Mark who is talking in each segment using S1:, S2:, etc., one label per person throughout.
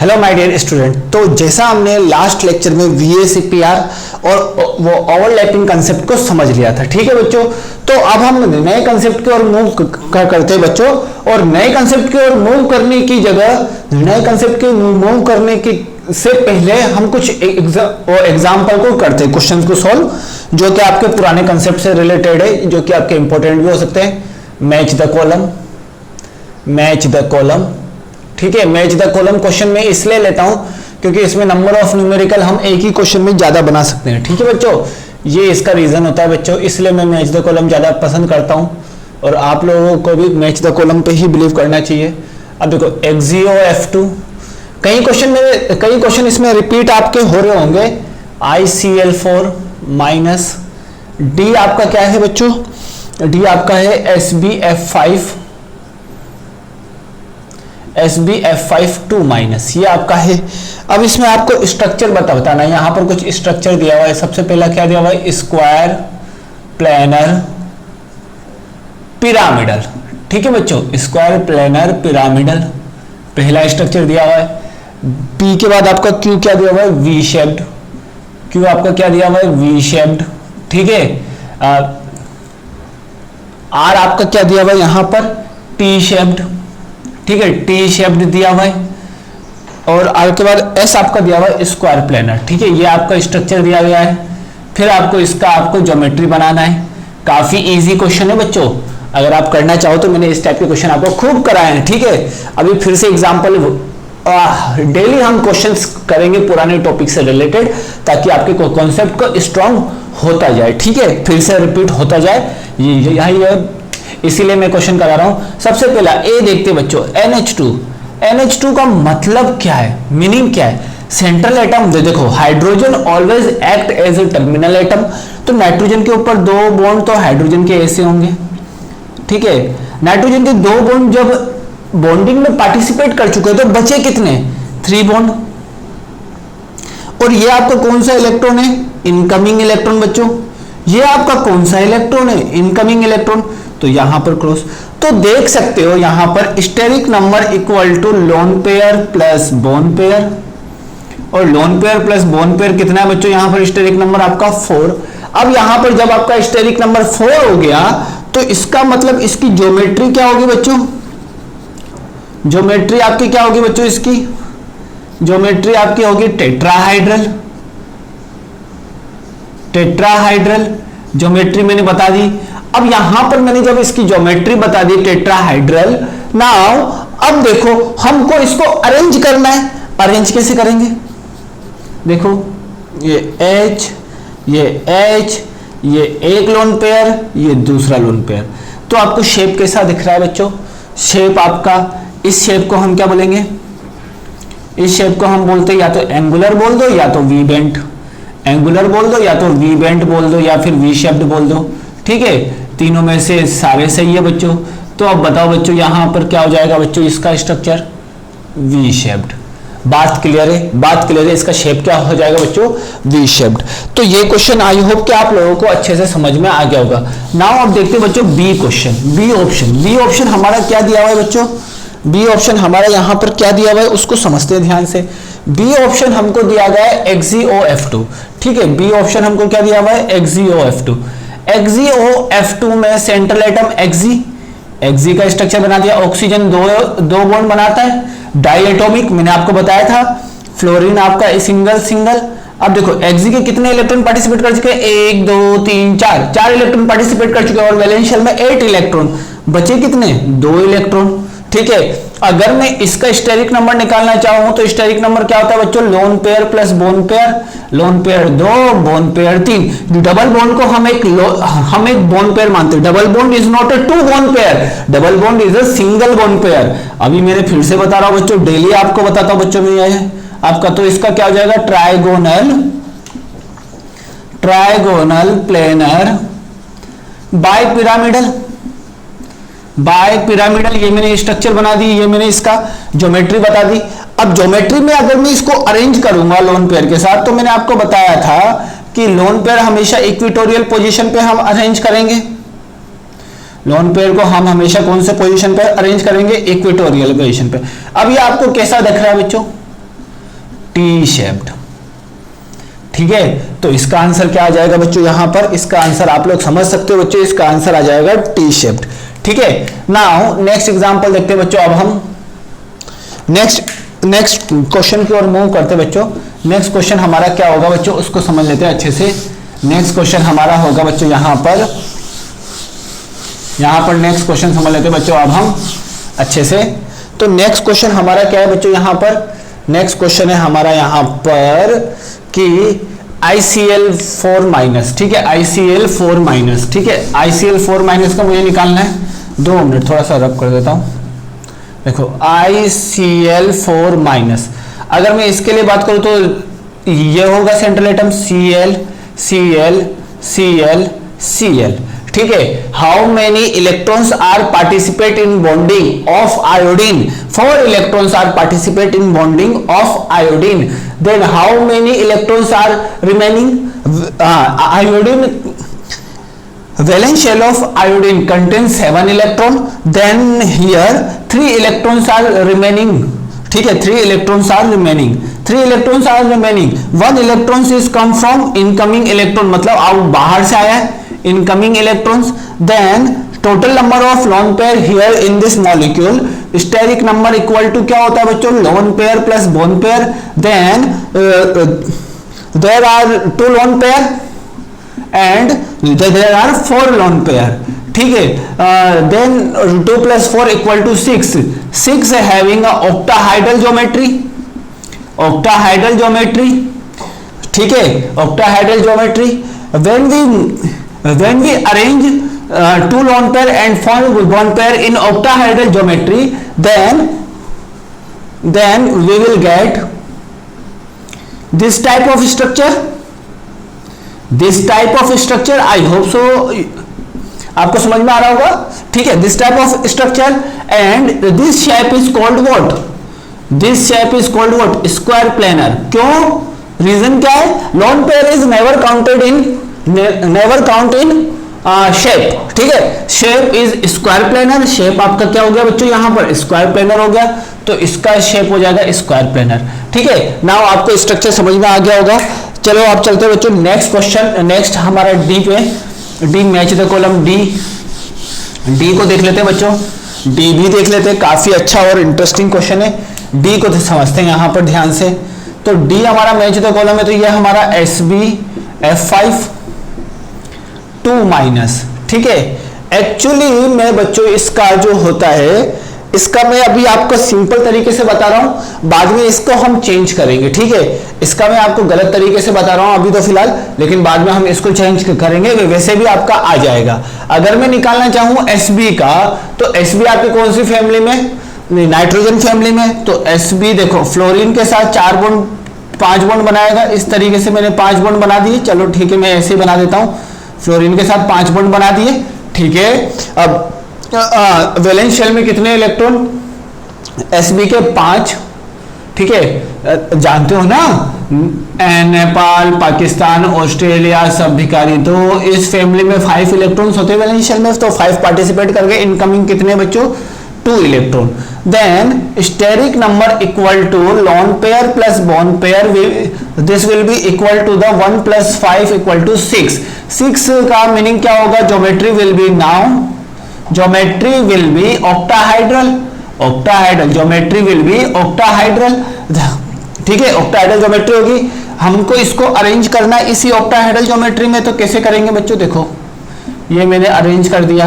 S1: Hello my dear student. तो जैसा हमने लास्ट लेक्चर में VACPR और वो ओवरलैपिंग कंसेप्ट को समझ लिया था, ठीक है बच्चों। तो अब हम नए कंसेप्ट की ओर मूव करते हैं बच्चों। और नए कंसेप्ट की ओर मूव करने की जगह, नए कंसेप्ट की मूव करने की से पहले हम कुछ एग्जाम्पल को करते हैं, क्वेश्चन को सॉल्व, जो कि आपके पुराने कंसेप्ट से रिलेटेड है, जो कि आपके इंपॉर्टेंट भी हो सकते हैं। Match the column, match the column, ठीक है। मैच द कॉलम क्वेश्चन में इसलिए लेता हूं क्योंकि इसमें नंबर ऑफ न्यूमेरिकल हम एक ही क्वेश्चन में ज्यादा बना सकते हैं, ठीक है बच्चों। ये इसका रीजन होता है बच्चों, इसलिए मैं मैच द कॉलम ज्यादा पसंद करता हूं और आप लोगों को भी मैच द कॉलम पे ही बिलीव करना चाहिए। अब देखो एक्सियो F2, कई क्वेश्चन इसमें रिपीट आपके हो रहे होंगे। ICL4 माइनस डी आपका क्या है बच्चों? डी आपका है SBF5 2 माइनस, ये आपका है। अब इसमें आपको स्ट्रक्चर बताना है, यहां पर कुछ स्ट्रक्चर दिया हुआ है। सबसे पहला क्या दिया हुआ है? स्क्वायर प्लेनर पिरामिडल, ठीक है बच्चों। स्क्वायर प्लेनर पिरामिडल पहला स्ट्रक्चर दिया हुआ है। पी के बाद आपका क्यू क्या दिया हुआ है? V shaped. क्यू आपका क्या दिया हुआ है? वी शेप्ड, ठीक है। आर आपका क्या दिया हुआ है यहां पर? टी शेप्ड, ठीक है, टी शेप्ड दिया हुआ है। और आर के बाद एस आपका दिया हुआ है स्क्वायर प्लेनर, ठीक है। ये आपका स्ट्रक्चर दिया गया है। फिर आपको ज्योमेट्री बनाना है। काफी इजी क्वेश्चन है बच्चों, अगर आप करना चाहो तो मैंने इस टाइप के क्वेश्चन आपको खूब कराए हैं, ठीक है। अभी फिर से एग्जांपल, डेली हम क्वेश्चंस करेंगे पुराने टॉपिक से रिलेटेड, ताकि आपके कॉन्सेप्ट को स्ट्रांग होता जाए, ठीक है, फिर से रिपीट होता जाए। यही इसीलिए मैं क्वेश्चन करा रहा हूं। सबसे पहला ए देखते बच्चों, NH2 का मतलब क्या है, मीनिंग क्या है? Central atom. देखो hydrogen always act as a terminal atom, तो नाइट्रोजन के ऊपर दो बॉन्ड तो हाइड्रोजन के ऐसे होंगे, ठीक है। नाइट्रोजन के दो बॉन्ड जब बॉन्डिंग में पार्टिसिपेट कर चुके तो बचे कितने? 3 बॉन्ड। और ये आपका कौन सा इलेक्ट्रॉन है? इनकमिंग इलेक्ट्रॉन बच्चों। ये आपका कौन सा इलेक्ट्रॉन है? Incoming electron. तो यहां पर क्रॉस, तो देख सकते हो यहां पर steric number equal to lone pair plus bond pair. और lone pair plus bond pair कितना है बच्चों? यहां पर स्टेरिक नंबर आपका 4। अब यहां पर जब आपका स्टेरिक नंबर 4 हो गया तो इसका मतलब इसकी ज्योमेट्री क्या होगी बच्चों? ज्योमेट्री आपकी क्या होगी बच्चों? इसकी ज्योमेट्री आपकी होगी टेट्राहाइड्रल। टेट्राहाइड्रल ज्योमेट्री मैंने बता दी। अब यहां पर मैंने जब इसकी ज्योमेट्री बता दी टेट्राहाइड्रल, नाउ अब देखो हमको इसको अरेंज करना है। अरेंज कैसे करेंगे? देखो ये H, ये H, ये एक लोन पेयर, ये दूसरा लोन पेयर। तो आपको शेप कैसा दिख रहा है बच्चों? शेप आपका, इस शेप को हम क्या बोलेंगे? इस शेप को हम बोलते हैं या तो एंगुलर बोल दो या तो वी बेंट। एंगुलर बोल दो या तो वी बेंट बोल दो या फिर वी शेप्ड बोल दो, ठीक है। तीनों में से सारे सही है बच्चों। तो अब बताओ बच्चों यहां पर क्या हो जाएगा बच्चों? इसका स्ट्रक्चर वी शेप्ड। बात क्लियर है? बात क्लियर है। इसका शेप क्या हो जाएगा बच्चों? V shaped. तो ये क्वेश्चन आई होप कि आप लोगों को अच्छे से समझ में आ गया होगा। नाउ अब देखते हैं बच्चों B question, B option. B option हमारा क्या दिया हुआ है बच्चों? बी ऑप्शन हमारा यहां पर क्या दिया हुआ है उसको समझते हैं ध्यान से। बी ऑप्शन हमको दिया गया है XeO F2, ठीक है। बी ऑप्शन हमको क्या दिया हुआ है? XeO F2। XeO F2 में सेंट्रल एटम Xe का स्ट्रक्चर बना दिया। ऑक्सीजन दो बॉन्ड बनाता है, डाइएटॉमिक, मैंने आपको बताया था। फ्लोरीन आपका सिंगल। अब देखो Xe के कितने इलेक्ट्रॉन पार्टिसिपेट कर चुके हैं? 1 2 3 4 इलेक्ट्रॉन पार्टिसिपेट कर चुके हैं। और वैलेंशियल में 8 इलेक्ट्रॉन, बचे कितने? 2 इलेक्ट्रॉन, ठीक है। अगर मैं इसका स्टेरिक नंबर निकालना चाहूं तो स्टेरिक नंबर क्या होता है बच्चों? Loan pair plus bond pair. Lone pair 2, bone pair 3। Double bond को हम एक बोन पेयर मानते हैं। Double bond is not a 2 bone pair, double bond is a single bone pair. अभी मैंने फिर से बता रहा हूं बच्चों, डेली आपको बताता हूं बच्चों में यह है आपका। तो इसका क्या हो जाएगा? Trigonal planar bipyramidal. Bipyramidal, ये मैंने स्ट्रक्चर बना दी, ये मैंने इसका ज्योमेट्री बता दी। अब ज्योमेट्री में अगर मैं इसको अरेंज करूंगा लोन पेयर के साथ, तो मैंने आपको बताया था कि लोन पेयर हमेशा इक्वेटोरियल पोजीशन पे हम अरेंज करेंगे। लोन पेयर को हम हमेशा कौन से पोजीशन पे अरेंज करेंगे? इक्वेटोरियल पोजीशन पे। अब ये आपको कैसा दिख रहा है बच्चों? T shaped. ठीक है, तो इसका आंसर क्या आ जाएगा बच्चों, यहां पर इसका आंसर आप लोग समझ सकते हो बच्चों, इसका आंसर आ जाएगा टी शेप्ड। ठीक है, नाउ नेक्स्ट एग्जांपल देखते हैं बच्चों। अब हम नेक्स्ट क्वेश्चन की ओर मूव करते हैं बच्चों। नेक्स्ट क्वेश्चन हमारा क्या होगा बच्चों, उसको समझ लेते हैं अच्छे से। नेक्स्ट क्वेश्चन हमारा होगा बच्चों यहां पर नेक्स्ट क्वेश्चन समझ लेते हैं बच्चों अब हम अच्छे से। तो नेक्स्ट क्वेश्चन हमारा क्या है बच्चों, यहां पर नेक्स्ट क्वेश्चन है हमारा यहां पर कि ICl4 माइनस। ठीक है, ICl4 माइनस। ठीक है, ICl4 माइनस का मुझे निकालना है, 2 मिनट थोड़ा सा रब कर देता हूं। देखो ICl4 माइनस, अगर मैं इसके लिए बात करूं तो ये होगा central atom Cl Cl Cl Cl। ठीक है, how many electrons are participate in bonding of iodine, 4 electrons are participate in bonding of iodine, then how many electrons are remaining. Iodine valence shell of iodine contains 7 electron, then here 3 electrons are remaining। ठीक है, 3 electrons are remaining, 3 electrons are remaining, 1 electrons is come from incoming electron, मतलब out बाहर से आया है incoming electrons, then total number of lone pair here in this molecule, steric number equal to क्या होता है बच्चों, lone pair plus bone pair, then there are 2 lone pair and there are 4 lone pair। ठीक है, then 2 plus 4 equal to 6, 6 having a octahedral geometry, octahedral geometry। ठीक है, octahedral geometry, when we arrange 2 lone pair and 4 bone pair in octahedral geometry, then we will get this type of structure, this type of structure। I hope so आपको समझ में आ रहा होगा। ठीक है, this type of structure and this shape is called what, this shape is called what, square planar। क्यों, reason क्या है, lone pair is never counted in shape. ठीक है, shape is square planar, shape आपका क्या हो गया बच्चों यहां पर स्क्वायर प्लेनर हो गया, तो इसका शेप हो जाएगा स्क्वायर प्लेनर। ठीक है, नाउ आपको स्ट्रक्चर समझ में आ गया होगा। चलो आप चलते हैं बच्चों नेक्स्ट क्वेश्चन। नेक्स्ट हमारा डी पे, D match the column D, D को देख लेते हैं बच्चों, डी भी देख लेते हैं, काफी अच्छा और इंटरेस्टिंग क्वेश्चन है। डी को समझते हैं यहां पर ध्यान से। तो डी हमारा मैच द कॉलम है, तो ये हमारा SbF5 2 माइनस। ठीक है, एक्चुअली मैं बच्चों इसका जो होता है, इसका मैं अभी आपको सिंपल तरीके से बता रहा हूं, बाद में इसको हम चेंज करेंगे। ठीक है, इसका मैं आपको गलत तरीके से बता रहा हूं अभी तो फिलहाल, लेकिन बाद में हम इसको चेंज करेंगे, वैसे भी आपका आ जाएगा। अगर मैं निकालना चाहूं Sb का, तो Sb आपकी कौन सी फैमिली में, नाइट्रोजन फैमिली में। तो Sb देखो फ्लोरीन के साथ 4 बॉन्ड 5 बॉन्ड बनाएगा, इस तरीके से मैंने 5 बॉन्ड बना दिए। चलो ठीक है, मैं ऐसे बना देता हूं, फ्लोरीन के साथ 5 बॉन्ड बना दिए। ठीक है, अब वैलेंस शेल में कितने इलेक्ट्रॉन, Sb के 5। ठीक है, जानते हो ना, नेपाल, पाकिस्तान, ऑस्ट्रेलिया सब भिखारी, तो इस फैमिली में 5 इलेक्ट्रॉन्स होते हैं वैलेंस शेल में, तो 5 पार्टिसिपेट करके इनकमिंग कितने बच्चों, 2 electron. Then steric number equal to lone pair plus bond pair, this will be equal to the 1 + 5 = 6। 6 का मीनिंग क्या होगा, geometry will be, now geometry will be octahedral, octahedral geometry will be octahedral. ठीक है, octahedral geometry होगी, हमको इसको arrange करना है इसी ऑक्टाहाइड्रल ज्योमेट्री में। तो कैसे करेंगे बच्चों, देखो ये मैंने अरेंज कर दिया।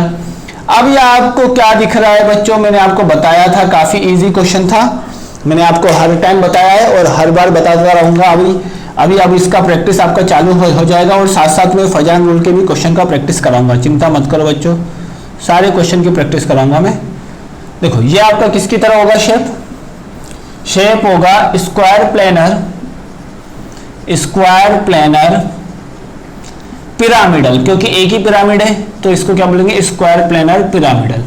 S1: अब ये आपको क्या दिख रहा है बच्चों, मैंने आपको बताया था, काफी इजी क्वेश्चन था, मैंने आपको हर टाइम बताया है और हर बार बताता रहूंगा। अभी अब इसका प्रैक्टिस आपका चालू हो जाएगा, और साथ साथ में फजान रूल के भी क्वेश्चन का प्रैक्टिस कराऊंगा, चिंता मत करो बच्चों, सारे क्वेश्चन की प्रैक्टिस कराऊंगा मैं। देखो ये आपका किसकी तरह होगा, शेप होगा square planar, square planar pyramidal, क्योंकि एक ही पिरामिड है तो इसको क्या बोलेंगे, स्क्वायर प्लेनर पिरामिडल।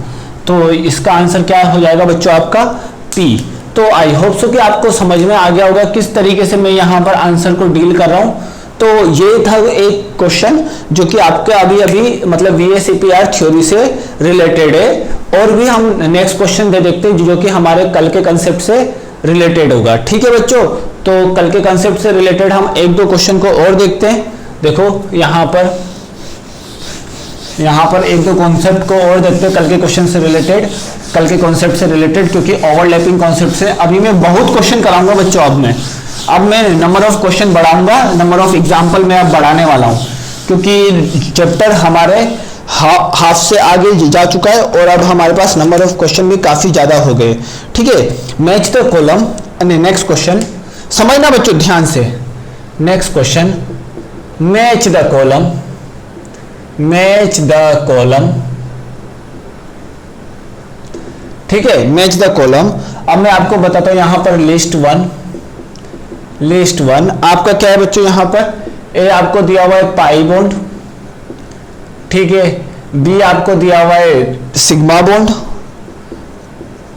S1: तो इसका आंसर क्या हो जाएगा बच्चों आपका P। तो आई होप सो कि आपको समझ में आ गया होगा किस तरीके से मैं यहाँ पर आंसर को डील कर रहा हूँ। तो ये था एक क्वेश्चन जो कि आपके अभी मतलब VSEPR थ्योरी से रिलेटेड है, और भी हम नेक्स्ट क्वेश्चन दे देखते हैं जो कि हमारे कल के कंसेप्ट से रिलेटेड होगा। ठीक है बच्चों, तो कल के कॉन्सेप्ट से रिलेटेड हम एक दो क्वेश्चन को और देखते हैं। देखो यहाँ पर एक दो कॉन्सेप्ट को और देखते हैं कल के क्वेश्चन से रिलेटेड, कल के कॉन्सेप्ट से रिलेटेड, क्योंकि ओवरलैपिंग कॉन्सेप्ट से अभी मैं बहुत क्वेश्चन कराऊंगा बच्चों। अब मैं नंबर ऑफ क्वेश्चन बढ़ाऊंगा, नंबर ऑफ एग्जाम्पल मैं अब बढ़ाने वाला हूं, क्योंकि चैप्टर हमारे हाफ से आगे जा चुका है और अब हमारे पास नंबर ऑफ क्वेश्चन भी काफी ज्यादा हो गए। ठीक है, match the column. Next question समझना बच्चों ध्यान से। Next question, match the column, match the column. ठीक है, मैच द कॉलम। अब मैं आपको बताता हूं यहां पर लिस्ट वन आपका क्या है बच्चों, यहां पर ए आपको दिया हुआ है पाई बॉन्ड, ठीक है, बी आपको दिया हुआ है सिग्मा बॉन्ड,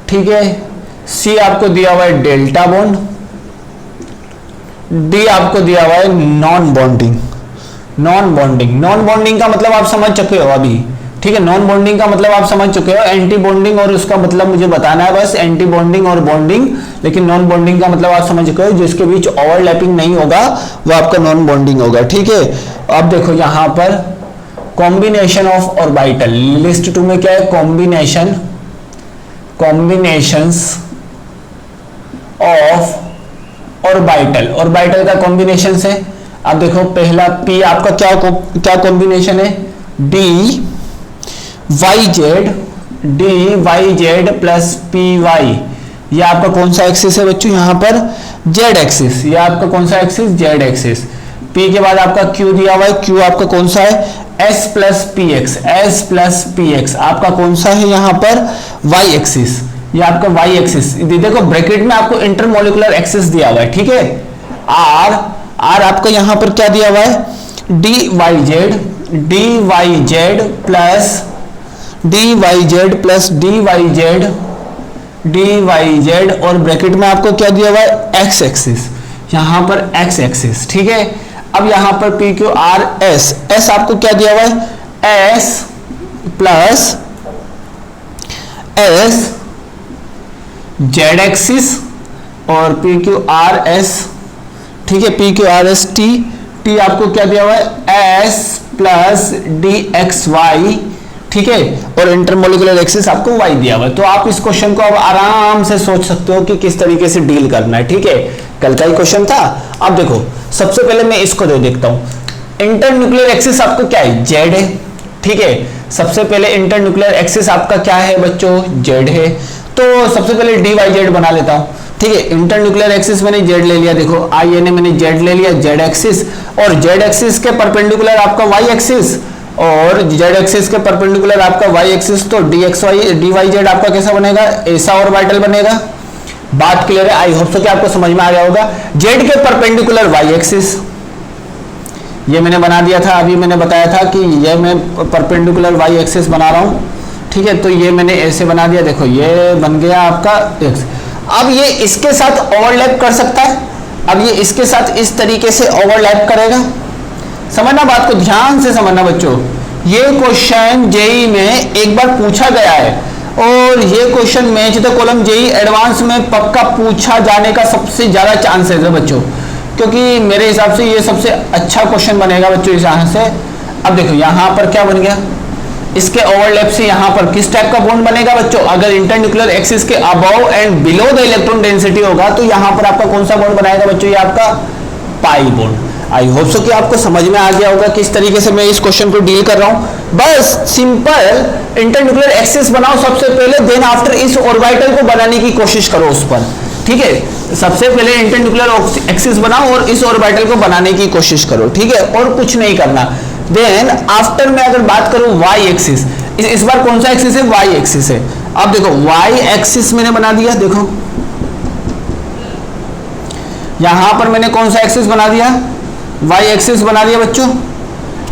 S1: ठीक है, सी आपको दिया हुआ है डेल्टा बॉन्ड, डी आपको दिया हुआ है नॉन बॉन्डिंग। नॉन बॉन्डिंग का मतलब आप समझ चुके हो अभी। ठीक है, नॉन बॉन्डिंग का मतलब आप समझ चुके हो, एंटी बॉन्डिंग और उसका मतलब मुझे बताना है बस, एंटी बॉन्डिंग और बॉन्डिंग। लेकिन नॉन बॉन्डिंग का मतलब आप समझ चुके हो, जिसके बीच ओवरलैपिंग नहीं होगा वो आपका नॉन बॉन्डिंग होगा। ठीक है, अब देखो यहां पर कॉम्बिनेशन ऑफ ऑर्बिटल, लिस्ट 2 में क्या है, कॉम्बिनेशंस ऑफ ऑर्बिटल का कॉम्बिनेशन है। अब देखो पहला पी आपका क्या कॉम्बिनेशन है, D Y Z plus P Y. ये आपका कौन सा एक्सिस है बच्चों, यहां पर जेड एक्सिस। ये आपका कौन सा एक्सिस, जेड एक्सिस। पी के बाद आपका क्यू दिया हुआ है, क्यू आपका कौन सा है, एस प्लस पी एक्स आपका कौन सा है यहाँ पर, वाई एक्सिस। ये आपका वाई एक्सिस, देखो ब्रैकेट में आपको इंटरमोलिकुलर एक्सिस दिया हुआ है। ठीक है, आर आपका यहां पर क्या दिया हुआ है, D Y Z plus D Y Z और ब्रैकेट में आपको क्या दिया हुआ है, एक्स एक्सिस, यहां पर एक्स एक्सिस। ठीक है, अब यहां पर पी क्यू आर एस आपको क्या दिया हुआ है, S plus S Z axis और पी क्यू आर एस। ठीक है, P Q R S T आपको क्या दिया हुआ है, S plus D X Y. ठीक है, और इंटरमोलिकुलर एक्सिस आपको वाई दिया हुआ है। तो आप इस क्वेश्चन को अब आराम से सोच सकते हो कि किस तरीके से डील करना है। ठीक है, कल का ही क्वेश्चन था। अब देखो सबसे पहले मैं इसको देखता हूं, इंटरन्यूक्लियर एक्सिस आपको क्या है, जेड है। ठीक है, सबसे पहले इंटरन्यूक्लियर एक्सिस आपका क्या है बच्चों, जेड है। तो सबसे पहले डी वाई जेड बना लेता हूं। ठीक है, इंटरन्यूक्लियर एक्सिस मैंने जेड ले लिया, देखो आई एन ए मैंने जेड ले लिया, जेड एक्सिस, और जेड एक्सिस के परपेंडिकुलर आपका वाई एक्सिस, और जेड एक्सिस के परपेंडिकुलर आपका वाई एक्सिस। तो डी वाई जेड आपका कैसा बनेगा, ऐसा ऑर्बिटल बनेगा। बात क्लियर है, आई होप सो कि आपको समझ में आ गया होगा। जेड के परपेंडिकुलर वाई एक्सिस ये मैंने बना दिया था, अभी मैंने बताया था कि ये मैं परपेंडिकुलर वाई एक्सिस बना रहा हूं। ठीक है, तो ये मैंने ऐसे बना दिया, देखो ये बन गया आपका एक्स। अब ये इसके साथ ओवरलैप कर सकता है, अब ये इसके साथ इस तरीके से ओवरलैप करेगा। समझना, बात को ध्यान से समझना बच्चों। ये क्वेश्चन जेई में एक बार पूछा गया है और ये question match the column JEE advance में पक्का पूछा जाने का सबसे ज्यादा चांसेस है बच्चों, क्योंकि मेरे हिसाब से ये सबसे अच्छा क्वेश्चन बनेगा बच्चों इस यहां से। अब देखो यहां पर क्या बन गया, इसके ओवरलैप से यहां पर किस टाइप का बॉन्ड बनेगा बच्चों, अगर इंटरन्यूक्लियर एक्सिस के above and below the electron density होगा तो यहां पर आपका कौन सा बॉन्ड बनाएगा बच्चों, ये आपका pi bond. I hope so कि आपको समझ में आ गया होगा किस तरीके से मैं इस क्वेश्चन को डील कर रहा हूं। बस सिंपल इंटरन्यूक्लियर एक्सिस बनाओ सबसे पहले, देन आफ्टर इस ऑर्बिटल को बनाने की कोशिश करो उस पर। ठीक है, सबसे पहले इंटरन्यूक्लियर एक्सिस बनाओ और इस ऑर्बिटल को बनाने की कोशिश करो। ठीक है, और कुछ नहीं करना। देन आफ्टर में अगर बात करूं वाई एक्सिस, इस बार कौन सा एक्सिस है, वाई एक्सिस है। अब देखो वाई एक्सिस मैंने बना दिया, देखो यहां पर मैंने कौन सा एक्सिस बना दिया, वाई एक्सिस बना दिया बच्चों।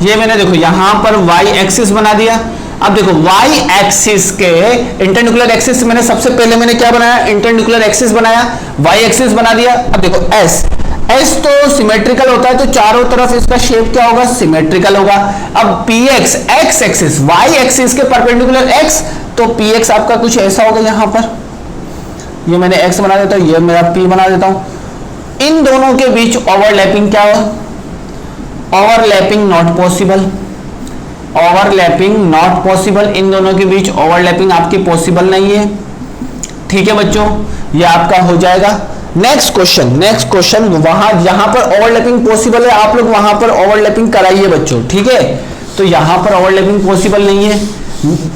S1: ये मैंने देखो यहां पर वाई एक्सिस बना दिया। अब देखो वाई एक्सिस के इंटरन्यूक्लियर एक्सिस मैंने सबसे पहले मैंने क्या बनाया, इंटरन्यूक्लियर एक्सिस बनाया, वाई एक्सिस बना दिया। अब देखो एस तो सिमेट्रिकल होता है, तो चारों तरफ इसका शेप क्या होगा, सिमेट्रिकल होगा। अब P X X axis, Y axis के परपेंडिकुलर एक्स, तो पी एक्स आपका कुछ ऐसा होगा, यहां पर ये मैंने x बना देता हूँ, ये मेरा p बना देता हूँ। इन दोनों के बीच ओवरलैपिंग क्या हो? Overlapping not possible, overlapping not possible, इन दोनों के बीच ओवरलैपिंग आपकी पॉसिबल नहीं है। ठीक है बच्चों, ये आपका हो जाएगा। नेक्स्ट क्वेश्चन, वहां जहां पर ओवरलैपिंग पॉसिबल है आप लोग वहां पर ओवरलैपिंग कराइए बच्चों, ठीक है। तो यहां पर ओवरलैपिंग पॉसिबल नहीं है,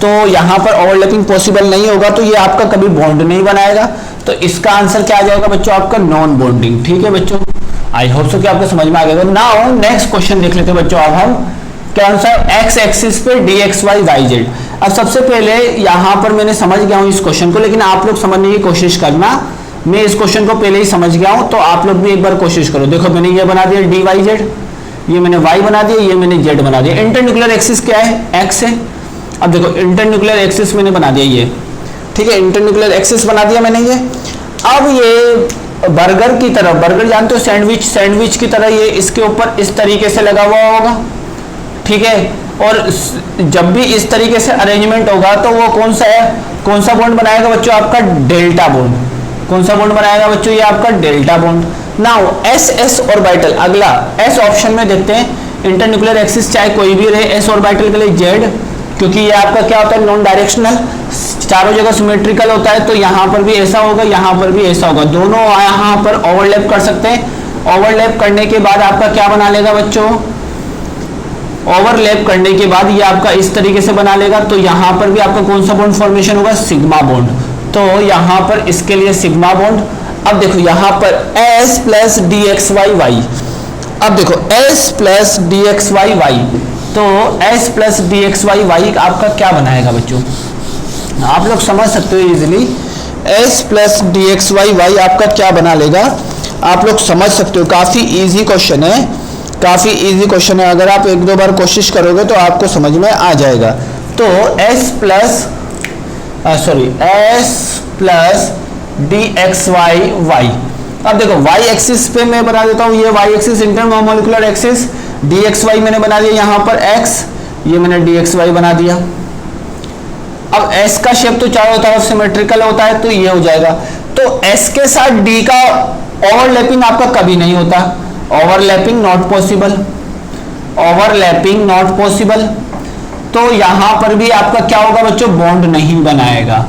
S1: तो यहां पर ओवरलैपिंग पॉसिबल नहीं होगा तो ये आपका कभी बॉन्ड नहीं बनाएगा। तो इसका आंसर क्या आ जाएगा बच्चों? आपका नॉन बॉन्डिंग। ठीक है बच्चों, आई होप सो कि आपको समझ में आ गया। नाउ नेक्स्ट क्वेश्चन देख लेते हैं बच्चों। अब हम कौन सा एक्स एक्सिस पे dxy yz। अब सबसे पहले यहां पर मैंने समझ गया हूं इस क्वेश्चन को, लेकिन आप लोग समझने की कोशिश करना। मैं इस क्वेश्चन को पहले ही समझ गया हूं, तो आप लोग भी एक बार कोशिश करो। देखो मैंने ये बना दिया dyz, ये मैंने y बना दिया, ये मैंने z बना दिया। इंटरन्यूक्लियर एक्सिस क्या है? x है। अब देखो इंटरन्यूक्लियर एक्सिस मैंने बना दिया ये, ठीक है, इंटरन्यूक्लियर एक्सिस बना दिया मैंने ये। अब ये बर्गर की तरह, बर्गर जानते हो सैंडविच, सैंडविच की तरह ये इसके ऊपर इस तरीके से लगा हुआ होगा, ठीक है। और जब भी इस तरीके से अरेंजमेंट होगा तो वो कौन सा है, कौन सा बॉन्ड बनाएगा बच्चों? आपका डेल्टा बॉन्ड। कौन सा बॉन्ड बनाएगा बच्चों? ये आपका delta bond. Now S S orbital, अगला एस ऑप्शन में देखते हैं। इंटरन्यूक्लियर एक्सिस चाहे कोई भी रहे, एस ऑर्बिटल के लिए जेड, क्योंकि ये आपका क्या होता है? नॉन डायरेक्शनल, चारों जगह सिमेट्रिकल होता है। तो यहाँ पर भी ऐसा होगा, यहाँ पर भी ऐसा होगा, दोनों यहाँ पर ओवरलैप कर सकते हैं। ओवरलैप करने के बाद आपका क्या बना लेगा बच्चों? ओवरलैप करने के बाद ये आपका इस तरीके से बना लेगा। तो यहाँ पर भी आपका कौन सा बॉन्ड फॉर्मेशन होगा? Sigma bond. तो यहाँ पर इसके लिए सिग्मा बॉन्ड। अब देखो यहाँ पर s plus D X Y Y, अब देखो s plus D X Y Y, तो s plus D X Y Y आपका क्या बनाएगा बच्चों? आप लोग समझ सकते हो easily. s plus D X Y Y आपका क्या बना लेगा? आप लोग समझ सकते हो, काफी इजी क्वेश्चन है, काफी इजी क्वेश्चन है। अगर आप एक दो बार कोशिश करोगे तो आपको समझ में आ जाएगा। तो s plus D X Y Y. अब देखो y एक्सिस पे मैं बना देता हूँ, ये y axis intermolecular axis, D X Y मैंने बना दिया यहाँ पर x, ये मैंने डी एक्स वाई बना दिया। अब s का शेप तो चारों तरफ सिमेट्रिकल होता है, तो ये हो जाएगा। तो s के साथ d का ओवरलैपिंग आपका कभी नहीं होता, overlapping not possible, overlapping not possible. तो यहां पर भी आपका क्या होगा बच्चों? बॉन्ड नहीं बनाएगा,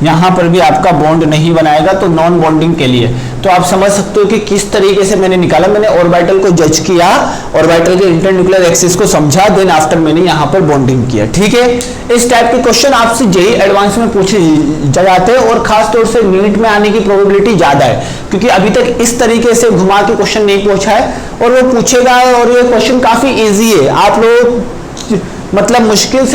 S1: यहां पर भी आपका बॉन्ड नहीं बनाएगा, तो नॉन बॉन्डिंग के लिए। तो आप समझ सकते हो कि किस तरीके से मैंने निकाला। मैंने ऑर्बिटल को जज किया, ऑर्बिटल के इंटरन्यूक्लियर एक्सिस को समझा, देन आफ्टर मैंने यहां पर बॉन्डिंग किया, ठीक है। इस टाइप के क्वेश्चन आपसे जेईई एडवांस में पूछे जाते हैं और खास तौर से नीट में आने की प्रोबेबिलिटी ज्यादा है, क्योंकि अभी तक इस तरीके से घुमा के क्वेश्चन नहीं पूछा है और वो पूछेगा। और ये क्वेश्चन काफी ईजी है, आप लोग मतलब मुश्किल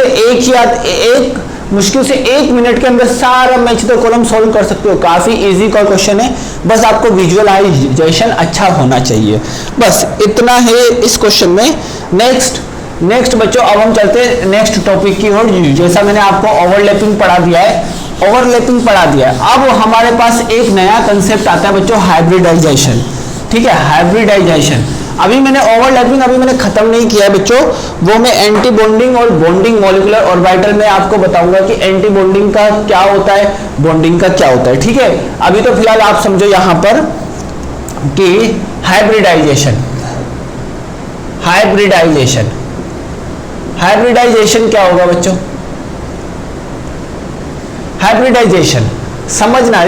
S1: से एक मिनट के अंदर सारा मैच द कॉलम सॉल्व कर सकते हो। काफी इजी का क्वेश्चन है, बस आपको विजुअलाइजेशन अच्छा होना चाहिए, बस इतना है इस क्वेश्चन में। नेक्स्ट बच्चों, अब हम चलते हैं नेक्स्ट टॉपिक की ओर। जैसा मैंने आपको ओवरलैपिंग पढ़ा दिया है, अब हमारे पास एक नया कंसेप्ट आता है बच्चों, हाइब्रिडाइजेशन, ठीक है, हाइब्रिडाइजेशन। अभी मैंने ओवरलैपिंग मैंने खत्म नहीं किया है बच्चों, वो मैं एंटी बॉन्डिंग और बॉन्डिंग मॉलिक्यूलर ऑर्बिटल में आपको बताऊंगा कि एंटी बॉन्डिंग का क्या होता है, बॉन्डिंग का क्या होता है, ठीक है। अभी तो फिलहाल आप समझो यहां पर कि हाइब्रिडाइजेशन क्या होगा बच्चों? हाइब्रिडाइजेशन समझना,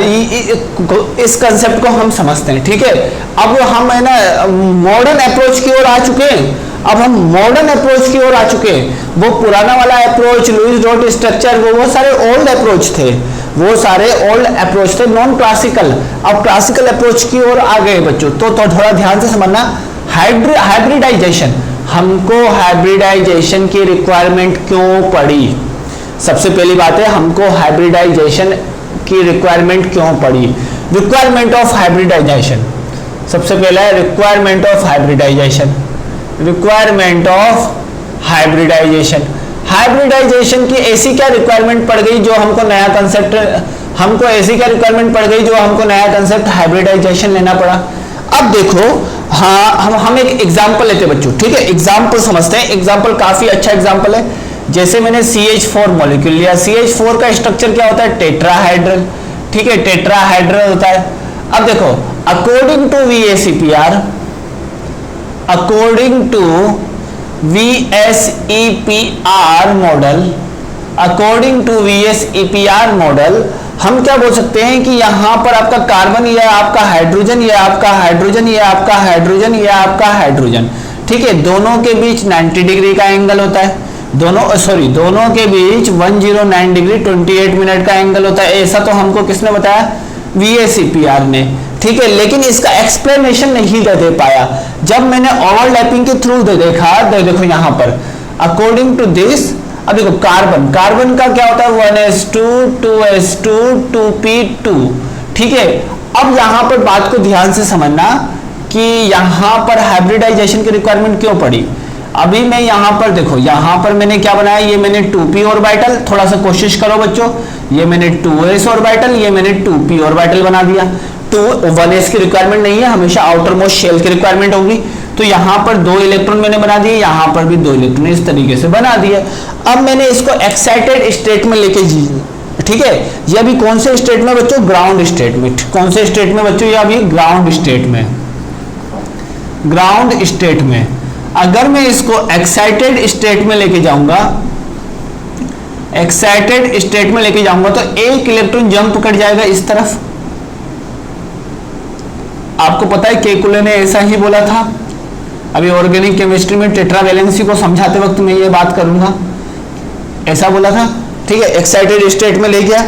S1: इस कंसेप्ट को हम समझते हैं, ठीक है। अब हम है ना मॉडर्न अप्रोच की ओर आ चुके हैं, वो पुराना वाला अप्रोच, लुईस डॉट स्ट्रक्चर, वो सारे ओल्ड अप्रोच थे, नॉन क्लासिकल। अब क्लासिकल अप्रोच की ओर आ गए बच्चों। तो थोड़ा ध्यान से समझना, हाइब्रिडाइजेशन, हमको हाइब्रिडाइजेशन की रिक्वायरमेंट क्यों पड़ी? सबसे पहली बात है, हमको हाइब्रिडाइजेशन की रिक्वायरमेंट क्यों पड़ी? रिक्वायरमेंट ऑफ हाइब्रिडाइजेशन, सबसे पहला है रिक्वायरमेंट ऑफ हाइब्रिडाइजेशन की ऐसी क्या रिक्वायरमेंट पड़ गई जो हमको नया कंसेप्ट हाइब्रिडाइजेशन लेना पड़ा? अब देखो, हाँ हम एक एग्जांपल लेते हैं बच्चों, ठीक है, एग्जांपल समझते हैं। एग्जांपल काफी अच्छा एग्जांपल है। जैसे मैंने CH4 मॉलिक्यूल लिया, CH4 का स्ट्रक्चर क्या होता है? टेट्राहाइड्रल। ठीक है, टेट्राहाइड्रल होता है। अब देखो according to VSEPR, according to VSEPR model, according to VSEPR model हम क्या बोल सकते हैं कि यहां पर आपका कार्बन, ये आपका हाइड्रोजन, ये आपका हाइड्रोजन, ये आपका हाइड्रोजन, ये आपका हाइड्रोजन, ठीक है, दोनों के बीच 90 डिग्री का एंगल होता है, दोनों के बीच 109 डिग्री 28 मिनट का एंगल होता है। ऐसा तो हमको किसने बताया? VSEPR ने, ठीक है, लेकिन इसका एक्सप्लेनेशन नहीं दे पाया। जब मैंने ओवरलैपिंग के थ्रू देखा, देखो यहां पर अकॉर्डिंग टू दिस, अब देखो कार्बन का क्या होता है? 1s2 2s2 2p2, ठीक है। अब यहां पर बात को ध्यान से समझना कि यहां पर हाइब्रिडाइजेशन की रिक्वायरमेंट क्यों पड़ी। अभी मैं यहां पर देखो, यहां पर मैंने क्या बनाया, ये मैंने 2p ऑर्बिटल, थोड़ा सा कोशिश करो बच्चों, ये मैंने 2s ऑर्बिटल, ये मैंने 2p ऑर्बिटल बना दिया। 1s की रिक्वायरमेंट नहीं है, हमेशा आउटर मोस्ट शेल की रिक्वायरमेंट होगी। तो यहां पर 2 इलेक्ट्रॉन मैंने बना दिए, यहां पर भी 2 इलेक्ट्रॉन इस तरीके से बना दिए। अब मैंने इसको एक्साइटेड स्टेट में लेके जी, ठीक है, ये अभी कौन से स्टेट में बच्चों? ग्राउंड स्टेट में। कौन से स्टेट में बच्चों? ये अभी ग्राउंड स्टेट में, ग्राउंड स्टेट में। अगर मैं इसको एक्साइटेड स्टेट में लेके जाऊंगा, एक्साइटेड स्टेट में लेके जाऊंगा तो एक इलेक्ट्रॉन जंप कर जाएगा इस तरफ। आपको पता है केकुले ने ऐसा ही बोला था। अभी ऑर्गेनिक केमिस्ट्री में टेट्रावैलेंसी को समझाते वक्त मैं ये बात करूंगा, ऐसा बोला था, ठीक है। एक्साइटेड स्टेट में ले गया,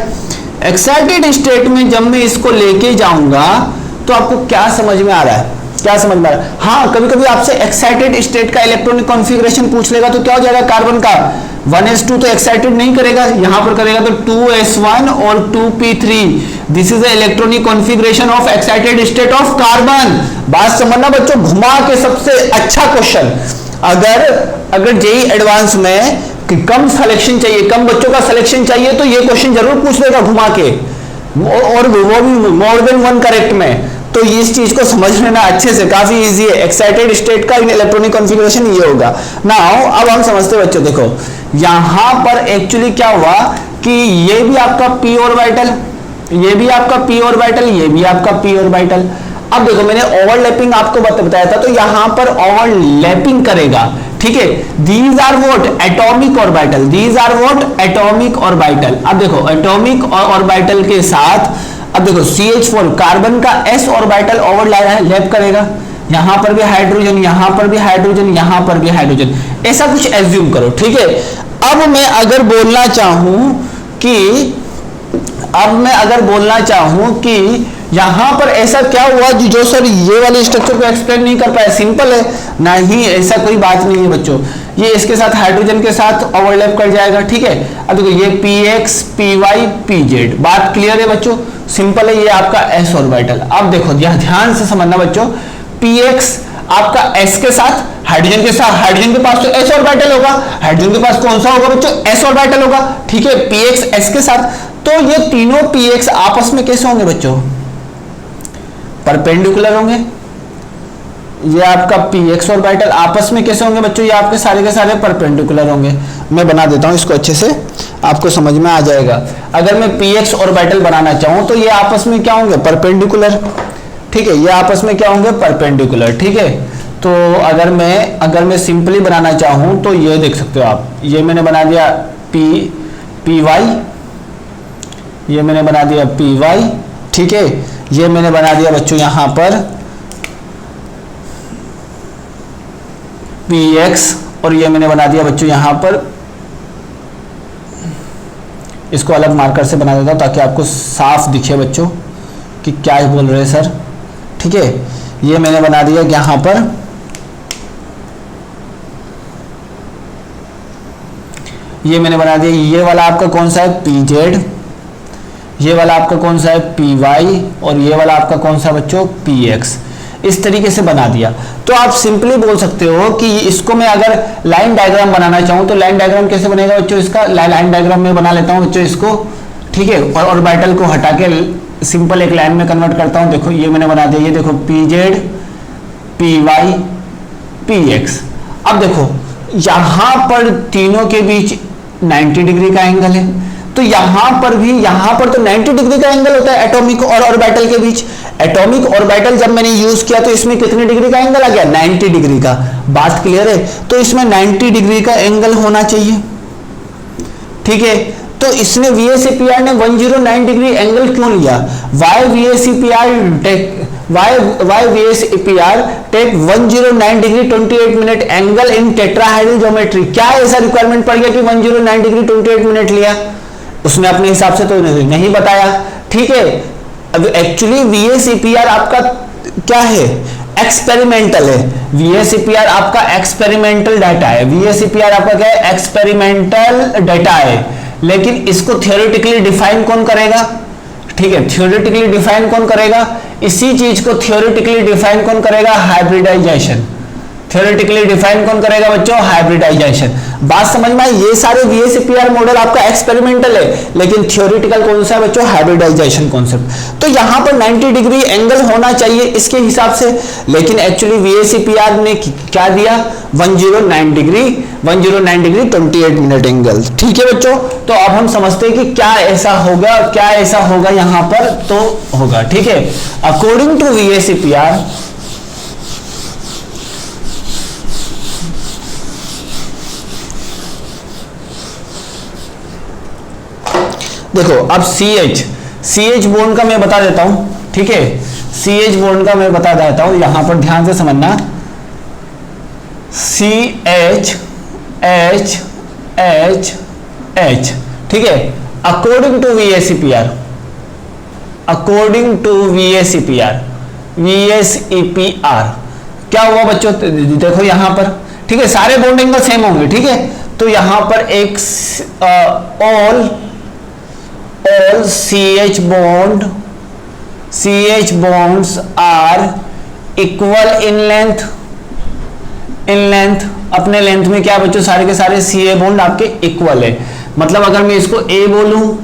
S1: एक्साइटेड स्टेट में जब मैं इसको लेके जाऊंगा तो आपको क्या समझ में आ रहा है? क्या समझ में आ रहा है? हाँ, कभी कभी आपसे एक्साइटेड स्टेट का इलेक्ट्रॉनिक कॉन्फ़िगरेशन पूछ लेगा तो क्या हो जाएगा? कार्बन का 1s2 तो एक्साइटेड नहीं करेगा, यहां पर करेगा तो 2s1 और 2p3। This is the electronic configuration of excited state of carbon. बात समझना बच्चों, घुमा के सबसे अच्छा क्वेश्चन। अगर जेई एडवांस में कि कम सिलेक्शन चाहिए, कम बच्चों का सिलेक्शन चाहिए तो ये क्वेश्चन जरूर पूछ लेगा घुमा के, और वो भी मोर देन 1 करेक्ट में। तो इस चीज को समझ लेना अच्छे से, काफी इजी है। एक्साइटेड स्टेट का इलेक्ट्रॉनिक कॉन्फ़िगरेशन ये होगा। नाउ अब हम समझते बच्चों, देखो यहां पर एक्चुअली क्या हुआ कि ये भी आपका p ऑर्बिटल, ये भी आपका p ऑर्बिटल, ये भी आपका p ऑर्बिटल। अब देखो मैंने ओवरलैपिंग आपको बताया था, तो यहां पर ओवरलैपिंग करेगा, ठीक है। These are what? Atomic orbital, these are what? Atomic orbital. अब देखो एटॉमिक ऑर्बिटल के साथ, अब देखो CH4 कार्बन का s ऑर्बिटल ओवरलैप करेगा, यहां पर भी हाइड्रोजन, यहां पर भी हाइड्रोजन, यहां पर भी हाइड्रोजन, ऐसा कुछ एज्यूम करो, ठीक है। अब मैं अगर बोलना चाहूं कि यहां पर ऐसा क्या हुआ जो सर ये वाले स्ट्रक्चर को एक्सप्लेन नहीं कर पाया, सिंपल है, नहीं ऐसा कोई बात नहीं है बच्चों। ये इसके साथ हाइड्रोजन के साथ ओवरलैप कर जाएगा, ठीक है। अब देखो ये px py pz, बात क्लियर है बच्चों, सिंपल है। ये आपका s ऑर्बिटल। अब देखो ध्यान से समझना बच्चों, px आपका s के साथ, हाइड्रोजन के साथ, हाइड्रोजन के पास तो s ऑर्बिटल होगा, हाइड्रोजन के पास कौन सा होगा बच्चों? s ऑर्बिटल होगा, ठीक है। px s के साथ, तो ये तीनों px आपस में कैसे होंगे बच्चों? परपेंडिकुलर होंगे। ये आपका px ऑर्बिटल आपस में कैसे होंगे बच्चों? ये आपके सारे के सारे परपेंडिकुलर होंगे। मैं बना देता हूं इसको अच्छे से, आपको समझ में आ जाएगा। अगर मैं px ऑर्बिटल बनाना चाहूं तो ये आपस में क्या होंगे? परपेंडिकुलर, ठीक है। ये आपस में क्या होंगे? परपेंडिकुलर, ठीक है। तो अगर मैं सिंपली बनाना चाहूं तो ये देख सकते हो आप, ये मैंने बना दिया py, ये मैंने बना दिया py, ठीक है। ये मैंने बना दिया बच्चों यहां पर px, और ये मैंने बना दिया बच्चों यहां पर, इसको अलग मार्कर से बना देता हूं ताकि आपको साफ दिखे बच्चों कि क्या बोल रहे हैं सर, ठीक है। ये मैंने बना दिया यहां पर, ये मैंने बना दिया, ये वाला आपका कौन सा है? pz, ये वाला आपका कौन सा है? py, और ये वाला आपका कौन सा बच्चों? px। इस तरीके से बना दिया। तो आप सिंपली बोल सकते हो कि इसको मैं अगर लाइन डायग्राम बनाना चाहूं तो लाइन डायग्राम कैसे बनेगा बच्चों? इसका लाइन डायग्राम में बना लेता हूं बच्चों इसको, ठीक है। और ऑर्बिटल को हटा के सिंपल एक लाइन में कन्वर्ट करता हूं। देखो ये मैंने बना दिया, ये देखो pz py px। अब देखो यहां पर तीनों के बीच 90 डिग्री का एंगल है, तो यहां पर भी, यहां पर तो 90 डिग्री का एंगल होता है एटॉमिक और ऑर्बिटल के बीच। एटॉमिक ऑर्बिटल जब मैंने यूज किया तो इसमें कितने डिग्री का एंगल आ गया, 90 डिग्री का। बात क्लियर है? तो इसमें 90 डिग्री का एंगल होना चाहिए, ठीक है। तो इसने VSEPR ने 109 डिग्री एंगल क्यों लिया? Why VSEPR take 109 degree 28 minute angle in tetrahedral geometry? क्या ऐसा रिक्वायरमेंट पड़ गया कि 109 डिग्री 28 मिनट लिया? उसने अपने हिसाब से तो नहीं बताया, ठीक है। अब एक्चुअली VSEPR आपका क्या है, एक्सपेरिमेंटल है। VSEPR आपका एक्सपेरिमेंटल डाटा है। VSEPR आपका क्या है, एक्सपेरिमेंटल डाटा है। लेकिन इसको थियोरेटिकली डिफाइन कौन करेगा, ठीक है, थियोरेटिकली डिफाइन कौन करेगा, इसी चीज को थियोरेटिकली डिफाइन कौन करेगा, हाइब्रिडाइजेशन। थियोरेटिकली डिफाइन कौन करेगा बच्चों, हाइब्रिडाइजेशन। बात समझ में आई? ये सारे VSEPR मॉडल आपका एक्सपेरिमेंटल है, लेकिन थियोरेटिकल कौन सा है बच्चों, हाइब्रिडाइजेशन कॉन्सेप्ट। तो यहां पर 90 डिग्री एंगल होना चाहिए इसके हिसाब से, लेकिन एक्चुअली VSEPR ने क्या दिया, 109 डिग्री 28 मिनट एंगल, ठीक है बच्चों। तो अब हम समझते हैं कि क्या ऐसा होगा यहां पर, तो होगा, ठीक है। अकॉर्डिंग टू VSEPR, देखो अब CH बॉन्ड का मैं बता देता हूं, ठीक है। CH बॉन्ड का मैं बता देता हूं, यहां पर ध्यान से समझना। CH H H H, ठीक है। अकॉर्डिंग टू VSEPR क्या हुआ बच्चों, देखो यहां पर, ठीक है, सारे बॉन्ड एंगल सेम होंगे, ठीक है। तो यहां पर एक all CH bonds are equal in length, अपने लेंथ में क्या बच्चों, सारे के सारे CH बॉन्ड आपके इक्वल है। मतलब अगर मैं इसको A बोलूं,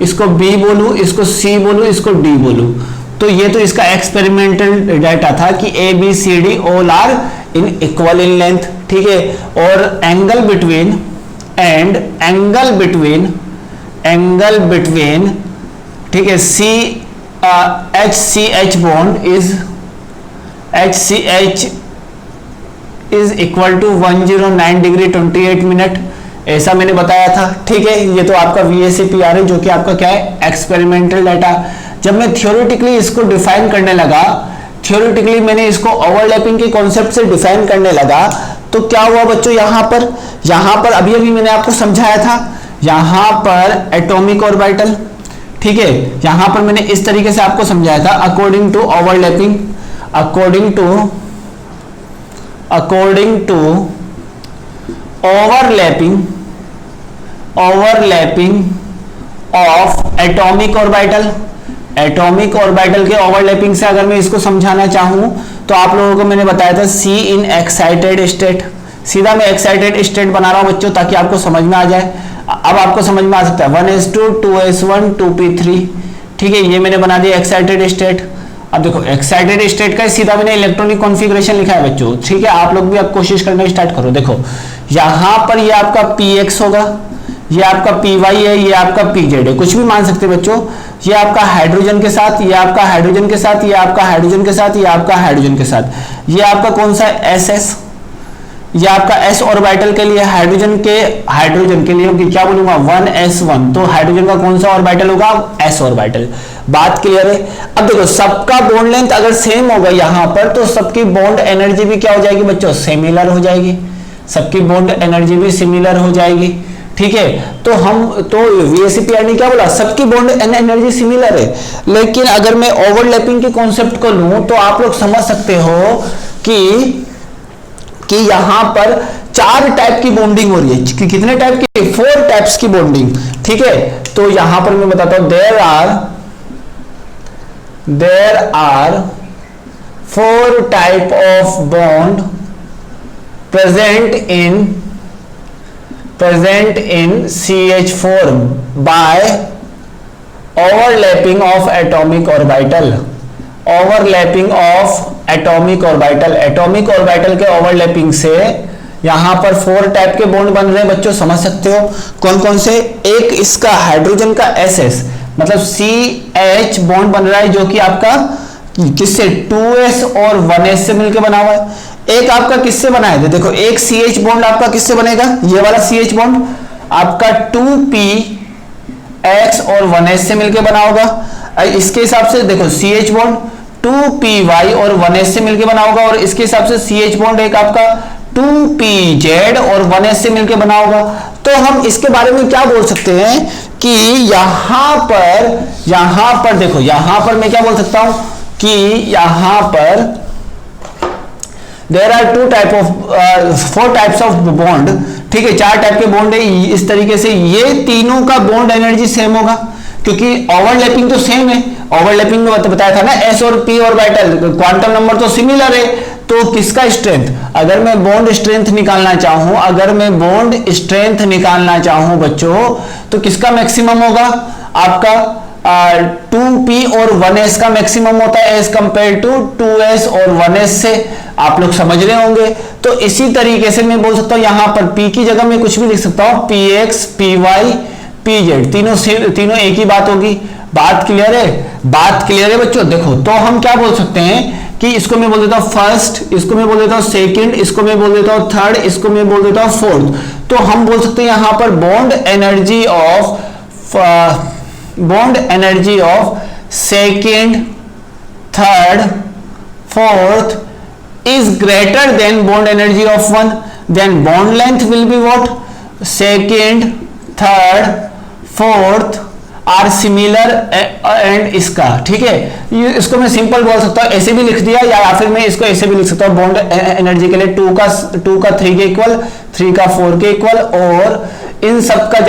S1: इसको B बोलूं, इसको C बोलूं, इसको D बोलूं, तो ये तो इसका एक्सपेरिमेंटल डाटा था कि A B C D all are in equal in length, ठीक है। और एंगल बिटवीन, ठीक है, HCH bond is equal to 109 degree 28 minute, ऐसा मैंने बताया था, ठीक है। ये तो आपका VSEPR है, जो कि आपका क्या है, एक्सपेरिमेंटल डाटा। जब मैं थियोरेटिकली इसको डिफाइन करने लगा, थियोरेटिकली मैंने इसको ओवरलैपिंग के कॉन्सेप्ट से डिफाइन करने लगा, तो क्या हुआ बच्चों, यहां पर अभी मैंने आपको समझाया था, यहां पर एटॉमिक ऑर्बिटल, ठीक है, यहां पर मैंने इस तरीके से आपको समझाया था, according to overlapping of atomic orbital के ओवरलैपिंग से अगर मैं इसको समझाना चाहूं, तो आप लोगों को मैंने बताया था C इन एक्साइटेड स्टेट। सीधा मैं एक्साइटेड स्टेट बना रहा हूं बच्चों, ताकि आपको समझ में आ जाए। अब आपको समझ में आ सकता है 1s2 2s1 2p3, ठीक है, ये मैंने बना दिया एक्साइटेड स्टेट। अब देखो एक्साइटेड स्टेट का सीधा मैंने इलेक्ट्रॉनिक कॉन्फ़िगरेशन लिखा है बच्चों, ठीक है। आप लोग भी अब कोशिश करना स्टार्ट करो। देखो यहां पर ये आपका px होगा, ये आपका py है, ये आपका pz है, कुछ भी मान सकते हैं बच्चों। ये आपका हाइड्रोजन के साथ, ये आपका हाइड्रोजन के साथ, ये आपका हाइड्रोजन के साथ, ये आपका हाइड्रोजन के साथ, ये आपका कौन सा ss, ये आपका s ऑर्बिटल के लिए, हाइड्रोजन के लिए क्या बोलूंगा 1s1, तो हाइड्रोजन का कौन सा ऑर्बिटल होगा, s ऑर्बिटल। बात क्लियर है? अब देखो सबका बॉन्ड लेंथ अगर सेम होगा यहां पर, तो सबकी बॉन्ड एनर्जी भी क्या हो जाएगी बच्चों, सिमिलर हो जाएगी। सबकी बॉन्ड एनर्जी भी सिमिलर हो जाएगी, ठीक है। तो VSEPR ने क्या बोला, सबकी बॉन्ड एनर्जी सिमिलर है। लेकिन अगर मैं ओवरलैपिंग के कॉन्सेप्ट को लूं, तो आप लोग समझ सकते हो कि यहां पर 4 टाइप की बॉन्डिंग हो रही है। कितने टाइप की, 4 टाइप्स की बॉन्डिंग, ठीक है। तो यहां पर मैं बताता हूं, there are 4 type of bond present in CH4 by overlapping of atomic orbital, atomic orbital के overlapping से यहां पर 4 टाइप के बॉन्ड बन रहे हैं बच्चों, समझ सकते हो कौन कौन से। एक इसका हाइड्रोजन का SS मतलब CH बॉन्ड बन रहा है जो कि आपका किससे 2s और 1s से मिलकर बना हुआ है। एक आपका किससे बना है, देखो एक CH बॉन्ड आपका किससे बनेगा, ये वाला CH बॉन्ड आपका 2px और 1s से मिलकर बना होगा। इसके हिसाब से देखो CH बॉन्ड 2py और 1s से मिलकर बना होगा, और इसके हिसाब से CH बॉन्ड एक आपका 2pz और 1s से मिलकर बना होगा। तो हम इसके बारे में क्या बोल सकते हैं कि यहां पर देखो, यहां पर मैं क्या बोल सकता हूं कि यहां पर there are 4 types of bond, ठीक है 4 टाइप के बॉन्ड है। इस तरीके से ये तीनों का बॉन्ड एनर्जी सेम होगा क्योंकि ओवरलैपिंग तो सेम है। ओवरलैपिंग में बताया था ना s और p ऑर्बिटल, क्वांटम नंबर तो सिमिलर है। तो किसका स्ट्रेंथ, अगर मैं बॉन्ड स्ट्रेंथ निकालना चाहूं, बच्चों तो किसका मैक्सिमम होगा, आपका 2p और 1s का मैक्सिमम होता है एज कंपेयर टू 2s और 1s से। आप लोग समझ रहे होंगे। तो इसी तरीके से मैं बोल सकता हूं यहां पर p की जगह मैं कुछ भी लिख सकता हूं, px py pz, तीनों एक ही बात होगी। बात क्लियर है बच्चों। देखो तो हम क्या बोल सकते हैं कि इसको मैं बोल देता हूं फर्स्ट, इसको मैं बोल देता हूं सेकंड, इसको मैं बोल देता हूं थर्ड, इसको मैं बोल देता हूं फोर्थ। तो हम बोल सकते हैं यहां पर bond energy of second, third, fourth is greater than bond energy of one, then bond length will be what, second, third, fourth are similar and इसका, ठीक है। इसको मैं सिंपल बोल सकता हूँ, ऐसे भी लिख दिया या फिर मैं इसको ऐसे भी लिख सकता हूँ, बॉन्ड एनर्जी के लिए 2 का 3 के इक्वल, 3 का 4 के इक्वल, और इन सब का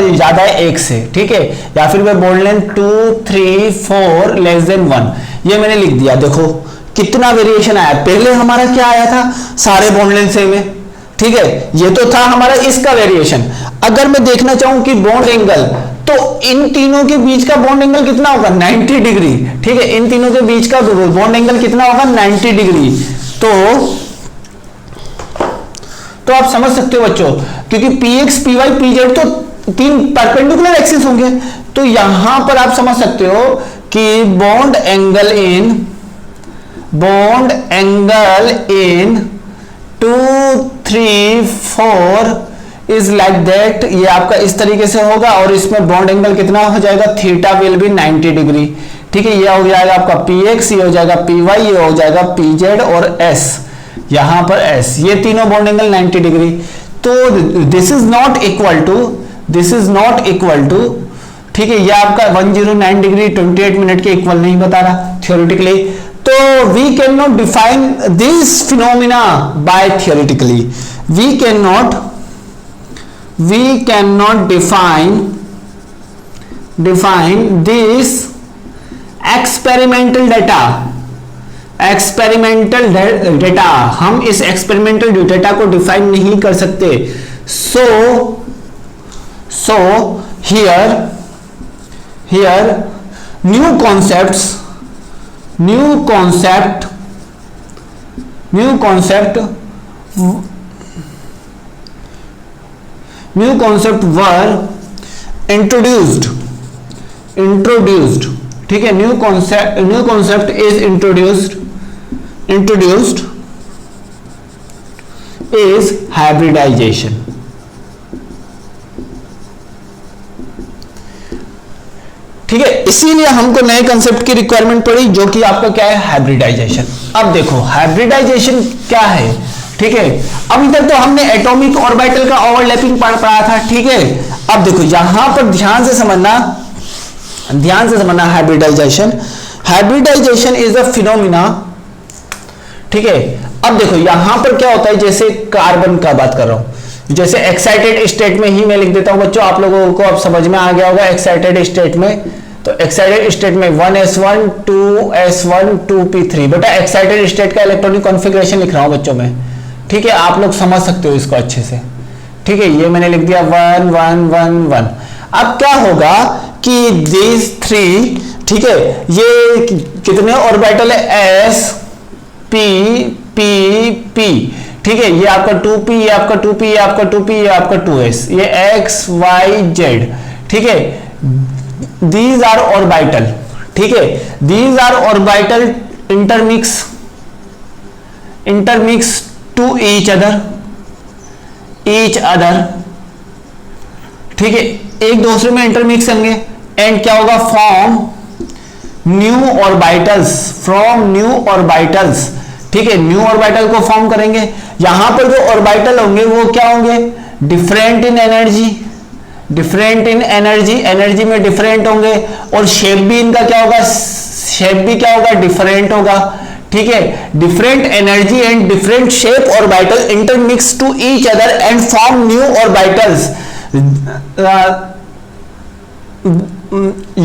S1: ज्यादा है 1 से, ठीक है। या फिर मैं बॉन्ड लेंथ 2, 3, 4 लेस देन 1, ये मैंने लिख दिया। देखो कितना वेरिएशन आया, पहले हमारा क्या आया था, सारे बॉन्ड लेंथ सेम है, ठीक है। ये तो था हमारा इसका वेरिएशन। अगर मैं देखना चाहूं कि बॉन्ड एंगल, तो इन तीनों के बीच का बॉन्ड एंगल कितना होगा, 90 डिग्री, ठीक है। इन तीनों के बीच का बॉन्ड एंगल कितना होगा, 90 डिग्री। तो आप समझ सकते हो बच्चों, क्योंकि px py pz तो 3 परपेंडिकुलर एक्सिस होंगे। तो यहां पर आप समझ सकते हो कि bond angle in 2, 3, 4 is like that, ये आपका इस तरीके से होगा। और इसमें बॉन्ड एंगल कितना हो जाएगा, थीटा विल बी 90 डिग्री, ठीक है। ये हो जाएगा आपका px, ये हो जाएगा py, ये हो जाएगा pz और s, यहां पर s, ये तीनों बॉन्ड एंगल 90 डिग्री। तो this is not equal to, ठीक है। ये आपका 109 डिग्री 28 मिनट के इक्वल नहीं बता रहा थियोरेटिकली। तो we can not define this phenomena by theoretically, we can not define this experimental data, हम इस एक्सपेरिमेंटल डेटा को डिफाइन नहीं कर सकते। so here new concept were introduced, ठीक है। New concept is introduced is hybridization, ठीक है। इसीलिए हमको नए कंसेप्ट की रिक्वायरमेंट पड़ी, जो कि आपका क्या है, हाइब्रिडाइजेशन। अब देखो हाइब्रिडाइजेशन क्या है, ठीक है। अभी तक तो हमने एटॉमिक ऑर्बिटल का ओवरलैपिंग पढ़ा था, ठीक है। अब देखो यहां पर ध्यान से समझना हाइब्रिडाइजेशन इज अ फिनोमिना, ठीक है। अब देखो यहां पर क्या होता है, जैसे कार्बन का बात कर रहा हूं, जैसे एक्साइटेड स्टेट में ही मैं लिख देता हूं बच्चों, आप लोगों को अब समझ में आ गया होगा। एक्साइटेड स्टेट में, तो एक्साइटेड स्टेट में 1s1 2s1 2p3, बेटा एक्साइटेड स्टेट का इलेक्ट्रॉनिक कॉन्फ़िगरेशन लिख रहा हूं बच्चों में, ठीक है। आप लोग समझ सकते हो इसको अच्छे से, ठीक है। ये मैंने लिख दिया 1 1 1 1। अब क्या होगा कि these 3, ठीक है, ये कितने ऑर्बिटल है, s p p p, ठीक है, ये आपका 2p, ये आपका 2p, ये आपका 2p, ये आपका 2s, ये x y z, ठीक है, दीज आर ऑर्बिटल, ठीक है, these are orbital intermix to each other, ठीक है, एक दूसरे में इंटरमिक्स होंगे एंड क्या होगा, form new orbitals, from new orbitals, ठीक है, न्यू ऑर्बिटल को फॉर्म करेंगे। यहां पर जो ऑर्बिटल होंगे वो क्या होंगे, डिफरेंट इन एनर्जी, एनर्जी में डिफरेंट होंगे, और शेप भी इनका क्या होगा, डिफरेंट होगा, ठीक है, different energy and different shape orbital intermix to each other and form new orbitals,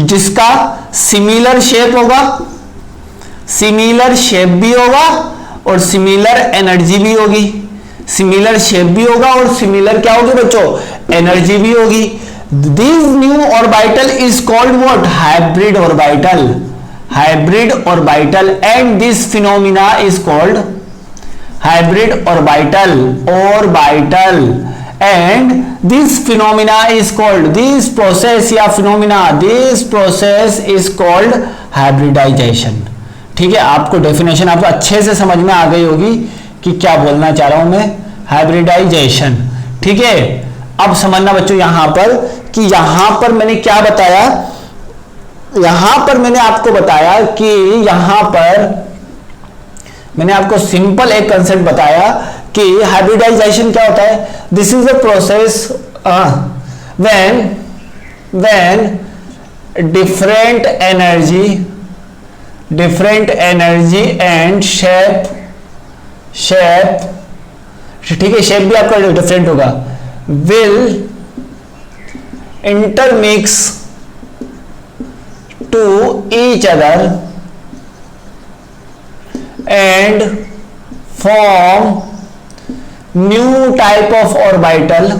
S1: जिसका सिमिलर शेप होगा, सिमिलर शेप भी होगा और सिमिलर एनर्जी भी होगी, सिमिलर शेप भी होगा और सिमिलर क्या होगी बच्चों, एनर्जी भी होगी। This new orbital is called what, hybrid orbital and this phenomena is called hybrid orbital and this phenomena is called, this process या phenomena, this process is called hybridization. ठीक है, आपको डेफिनेशन आपको अच्छे से समझ में आ गई होगी कि क्या बोलना चाह रहा हूं मैं, हाइब्रिडाइजेशन। ठीक है, अब समझना बच्चों यहां पर कि यहां पर मैंने क्या बताया, यहां पर मैंने आपको बताया कि यहां पर मैंने आपको सिंपल एक कंसेप्ट बताया कि हाइब्रिडाइजेशन क्या होता है, this is a process when different energy and shape, ठीक है, शेप भी आपका डिफरेंट होगा, will intermix to each other and form new type of orbital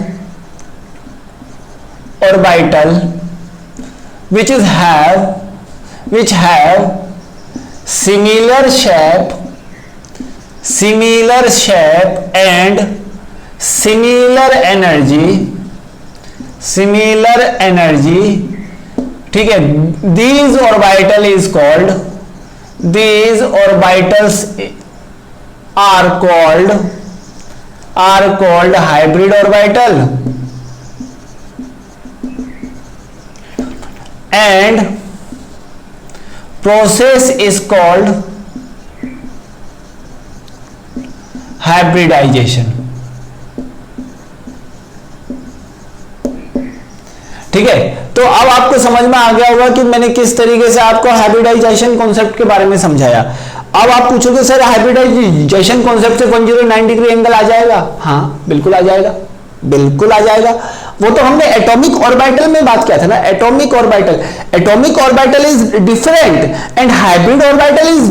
S1: which have similar shape and similar energy, ठीक है, these orbitals are called hybrid orbital and process is called hybridization। ठीक है, तो अब आपको समझ में आ गया होगा कि मैंने किस तरीके से आपको हाइब्रिडाइजेशन कॉन्सेप्ट के बारे में समझाया। अब आप पूछोगे सर हाइब्रिडाइजेशन कॉन्सेप्ट से 109 डिग्री एंगल आ जाएगा? हाँ बिल्कुल आ जाएगा, बिल्कुल आ जाएगा। वो तो हमने एटॉमिक ऑर्बिटल में बात किया था ना, atomic orbital is different and hybrid orbital is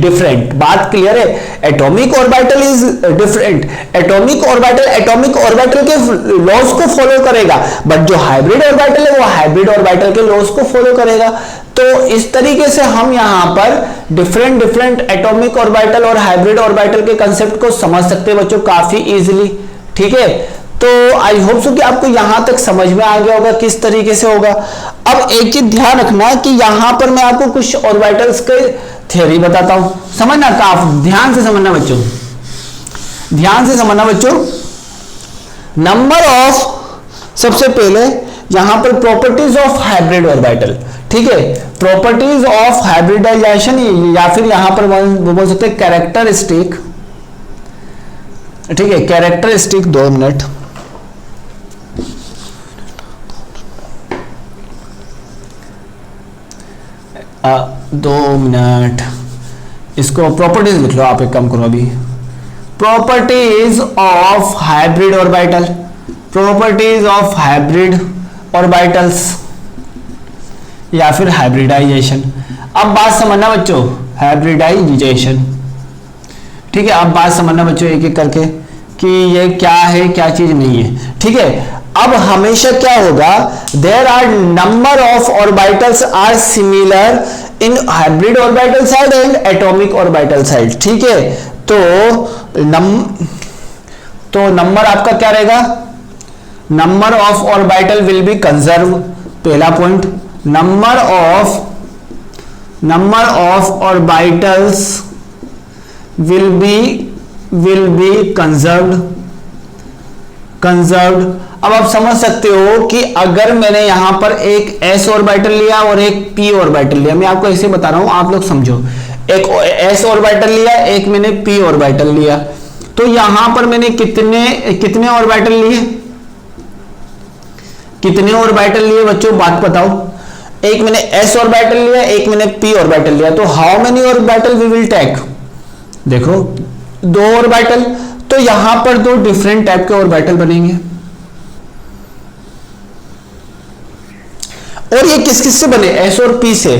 S1: different. बात क्लियर है? Atomic orbital is different, atomic orbital के लॉज को फॉलो करेगा, बट जो हाइब्रिड ऑर्बिटल है वो हाइब्रिड ऑर्बिटल के लॉज को फॉलो करेगा। तो इस तरीके से हम यहां पर डिफरेंट एटॉमिक ऑर्बिटल और हाइब्रिड ऑर्बिटल के कंसेप्ट को समझ सकते हैं बच्चों काफी इजीली। ठीक है, तो आई होप सो कि आपको यहां तक समझ में आ गया होगा किस तरीके से होगा। अब एक चीज ध्यान रखना कि यहां पर मैं आपको कुछ ऑर्बिटल्स के थ्योरी बताता हूं, समझना, काफी ध्यान से समझना बच्चों, ध्यान से समझना बच्चों। नंबर ऑफ, सबसे पहले यहां पर प्रॉपर्टीज ऑफ हाइब्रिड ऑर्बिटल, ठीक है, प्रॉपर्टीज ऑफ हाइब्रिडाइजेशन, या फिर यहां पर बोल सकते हैं कैरेक्टरिस्टिक। ठीक है, कैरेक्टरिस्टिक, 2 मिनट, इसको प्रॉपर्टीज लिख लो आप, एक काम करो अभी, properties of hybrid orbital, properties of hybrid orbitals या फिर हाइब्रिडाइजेशन। अब बात समझना बच्चों, हाइब्रिडाइजेशन, ठीक है, अब बात समझना बच्चों एक एक करके कि ये क्या है क्या चीज नहीं है। ठीक है, अब हमेशा क्या होगा, there are number of orbitals are similar in hybrid orbital side and atomic orbital side. ठीक है, तो तो नंबर आपका क्या रहेगा, number of orbital will be conserve, पहला point, number of orbitals will be conserved. अब आप समझ सकते हो कि अगर मैंने यहां पर एक s ऑर्बिटल लिया और एक p ऑर्बिटल लिया, मैं आपको ऐसे बता रहा हूं, आप लोग समझो, एक s ऑर्बिटल लिया, एक मैंने p ऑर्बिटल लिया, तो यहां पर मैंने कितने ऑर्बिटल लिए, कितने ऑर्बिटल लिए बच्चों, बात बताओ। एक मैंने s ऑर्बिटल लिया, एक मैंने p ऑर्बिटल लिया, तो how many orbital we will take, देखो 2 ऑर्बिटल, तो यहां पर 2 डिफरेंट टाइप के ऑर्बिटल बनेंगे। और ये किस किस से बने, s और p से।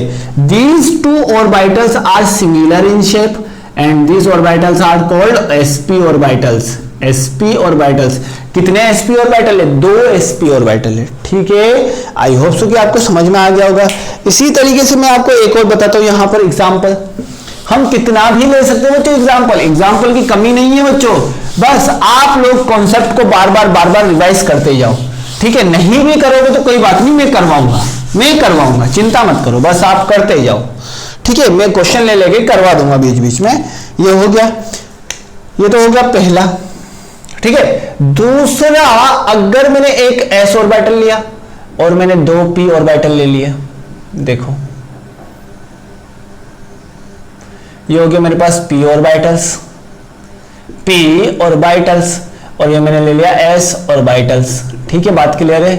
S1: These 2 orbitals are similar in shape and these orbitals are called sp orbitals, sp orbitals। कितने sp ऑर्बिटल है, 2 sp ऑर्बिटल है, ठीक है। आई होप सो कि आपको समझ में आ गया होगा। इसी तरीके से मैं आपको एक और बताता हूं, यहां पर एग्जांपल हम कितना भी ले सकते हैं बच्चों, एग्जांपल की कमी नहीं है बच्चों, बस आप लोग कॉन्सेप्ट को बार बार रिवाइज करते जाओ, ठीक है। नहीं भी करोगे तो कोई बात नहीं, मैं करवाऊंगा, चिंता मत करो, बस आप करते जाओ, ठीक है। मैं क्वेश्चन ले लेके करवा दूंगा बीच बीच में। ये हो गया, ये तो हो गया पहला, ठीक है। दूसरा, अगर मैंने एक s ऑर्बिटल लिया और मैंने 2 p ऑर्बिटल ले लिया, देखो ये हो गया मेरे पास p ऑर्बिटल्स और ये मैंने ले लिया s ऑर्बिटल्स, ठीक है, बात क्लियर है।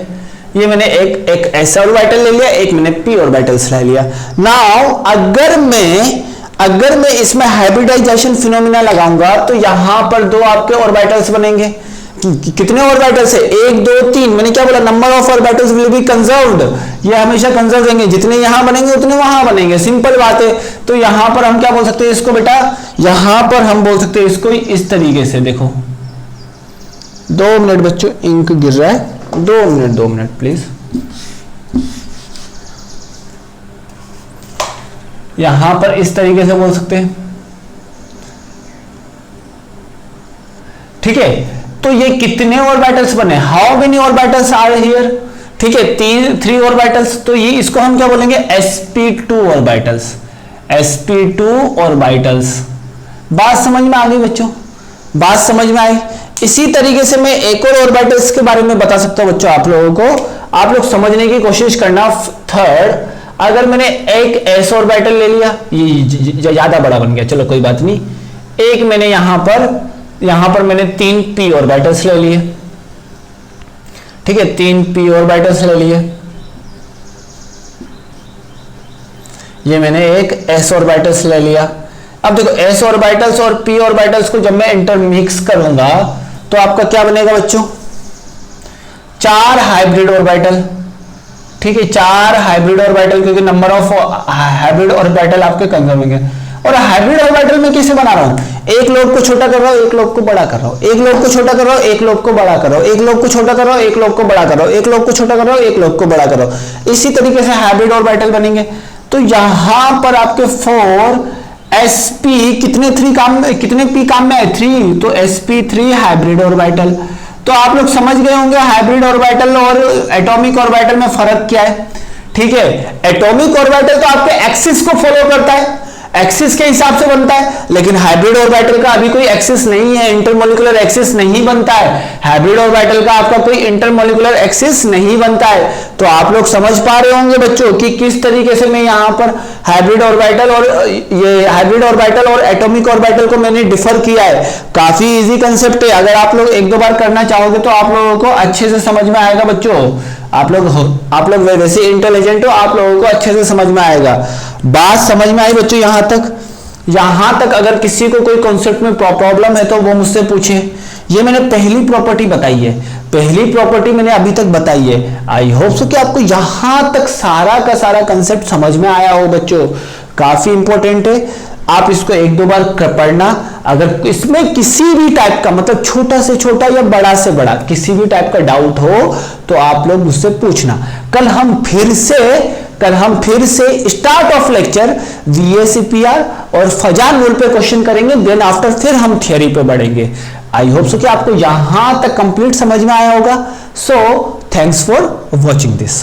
S1: ये मैंने एक s ऑर्बिटल ले लिया, एक मैंने p ऑर्बिटल्स ले लिया। नाउ अगर मैं इसमें हाइब्रिडाइजेशन फिनोमिना लगाऊंगा तो यहां पर 2 आपके ऑर्बिटल्स बनेंगे। कितने ऑर्बिटल्स है, 1 2 3, मैंने क्या बोला, number of orbitals will be conserved, ये हमेशा कंजर्व रहेंगे, जितने यहां बनेंगे उतने वहां बनेंगे, सिंपल बात है। तो यहां पर हम क्या बोल सकते हैं इसको बेटा, यहां पर हम बोल सकते हैं इसको इस तरीके से, देखो 2 मिनट बच्चों, इंक गिर रहा है, 2 मिनट प्लीज। यहां पर इस तरीके से बोल सकते हैं, ठीक है। तो ये कितने ऑर्बिटल्स बने, how many orbitals are here, ठीक है, 3 ऑर्बिटल्स, तो ये इसको हम क्या बोलेंगे, sp2 ऑर्बिटल्स, sp2 ऑर्बिटल्स। बात समझ में आ गई बच्चों, बात समझ में आई। इसी तरीके से मैं एक और ऑर्बिटल्स के बारे में बता सकता हूं बच्चों आप लोगों को, आप लोग समझने की कोशिश करना। थर्ड, अगर मैंने एक s ऑर्बिटल ले लिया, ये ज्यादा बड़ा बन गया, चलो कोई बात नहीं, एक मैंने यहां पर मैंने 3 p ऑर्बिटल्स ले लिए, ठीक है, 3 p ऑर्बिटल्स ले लिए। ये मैंने एक s ऑर्बिटल्स ले लिया। अब देखो s ऑर्बिटल्स और p ऑर्बिटल्स को जब मैं इंटरमिक्स करूंगा तो आपका क्या बनेगा बच्चों, 4 हाइब्रिड ऑर्बिटल, ठीक है, 4 हाइब्रिड ऑर्बिटल, क्योंकि नंबर ऑफ हाइब्रिड ऑर्बिटल आपके कंजर्व होंगे। और हाइब्रिड ऑर्बिटल में कैसे बना रहा हूं, एक लोग को छोटा कर रहा हूं, एक लोग को बड़ा कर रहा हूं, एक लोग को छोटा कर रहा हूं, एक लोग को बड़ा कर रहा हूं, एक लोग को छोटा कर रहा हूं, एक लोग को बड़ा कर रहा हूं, एक लोग को छोटा कर रहा हूं, एक लोग को बड़ा कर रहा हूं। इसी तरीके से हाइब्रिड ऑर्बिटल बनेंगे। तो यहां पर आपके 4 sp कितने 3 काम में, कितने p काम में है, 3, तो sp3 हाइब्रिड ऑर्बिटल। तो आप लोग समझ गए होंगे हाइब्रिड ऑर्बिटल और एटॉमिक ऑर्बिटल में फर्क क्या है, ठीक है। एटॉमिक ऑर्बिटल तो आपके एक्सिस को फॉलो करता है, एक्सिस के हिसाब से बनता है, लेकिन हाइब्रिड ऑर्बिटल का अभी कोई एक्सिस नहीं है, इंटरमोलिकुलर एक्सिस नहीं बनता है। हाइब्रिड ऑर्बिटल का आपका कोई इंटरमोलिकुलर एक्सिस नहीं बनता है। तो आप लोग समझ पा रहे होंगे बच्चों कि किस तरीके से मैं यहां पर हाइब्रिड ऑर्बिटल और एटॉमिक ऑर्बिटल को मैंने डिफर किया है। काफी इजी कंसेप्ट है, अगर आप लोग 1-2 बार करना चाहोगे तो आप लोगों को अच्छे से समझ में आएगा बच्चों। आप लोग वैसे इंटेलिजेंट हो, आप लोगों को अच्छे से समझ में आएगा। बात समझ में आई बच्चों यहां तक अगर किसी को कोई कॉन्सेप्ट में प्रॉब्लम है तो वो मुझसे पूछे। ये मैंने पहली प्रॉपर्टी बताई है, पहली प्रॉपर्टी मैंने अभी तक बताई है। आई होप सो कि आपको यहां तक सारा का सारा कंसेप्ट समझ में आया हो बच्चों। काफी इंपॉर्टेंट है, आप इसको 1-2 बार पढ़ना। अगर इसमें किसी भी टाइप का, मतलब छोटा से छोटा या बड़ा से बड़ा किसी भी टाइप का डाउट हो तो आप लोग मुझसे पूछना। कल हम फिर से स्टार्ट ऑफ लेक्चर VACPR और फजान रूल पे क्वेश्चन करेंगे, देन आफ्टर फिर हम थियरी पे बढ़ेंगे। आई होप सो कि आपको यहां तक कंप्लीट समझ में आया होगा। So thanks for watching this.